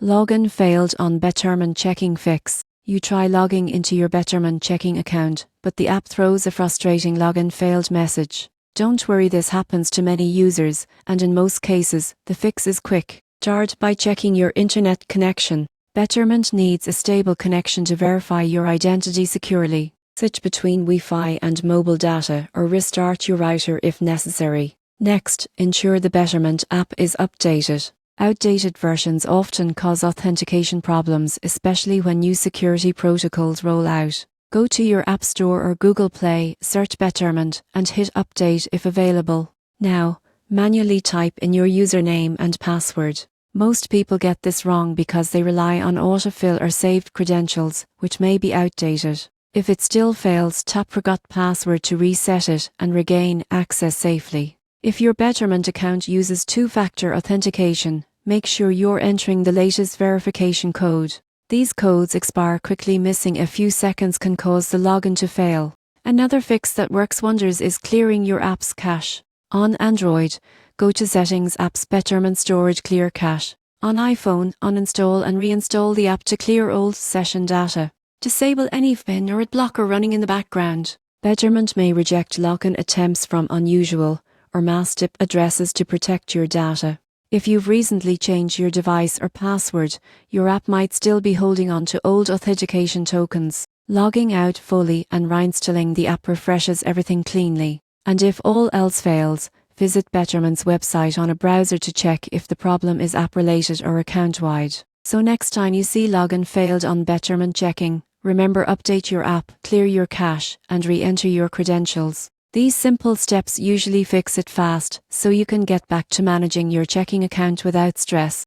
Login failed on Betterment Checking Fix. You try logging into your Betterment checking account, but the app throws a frustrating login failed message. Don't worry, this happens to many users, and in most cases, the fix is quick. Start by checking your internet connection. Betterment needs a stable connection to verify your identity securely. Switch between Wi-Fi and mobile data or restart your router if necessary. Next, ensure the Betterment app is updated. Outdated versions often cause authentication problems, especially when new security protocols roll out. Go to your App Store or Google Play, search Betterment, and hit Update if available. Now, manually type in your username and password. Most people get this wrong because they rely on autofill or saved credentials, which may be outdated. If it still fails, tap Forgot Password to reset it and regain access safely. If your Betterment account uses two-factor authentication, make sure you're entering the latest verification code. These codes expire quickly. Missing a few seconds can cause the login to fail. Another fix that works wonders is clearing your app's cache. On Android, go to Settings, Apps, Betterment Storage, Clear Cache. On iPhone, uninstall and reinstall the app to clear old session data. Disable any pin or ad blocker running in the background. Betterment may reject login attempts from unusual or masked IP addresses to protect your data. If you've recently changed your device or password, your app might still be holding on to old authentication tokens. Logging out fully and reinstalling the app refreshes everything cleanly. And if all else fails, visit Betterment's website on a browser to check if the problem is app-related or account-wide. So next time you see login failed on Betterment Checking, remember, update your app, clear your cache, and re-enter your credentials. These simple steps usually fix it fast, so you can get back to managing your checking account without stress.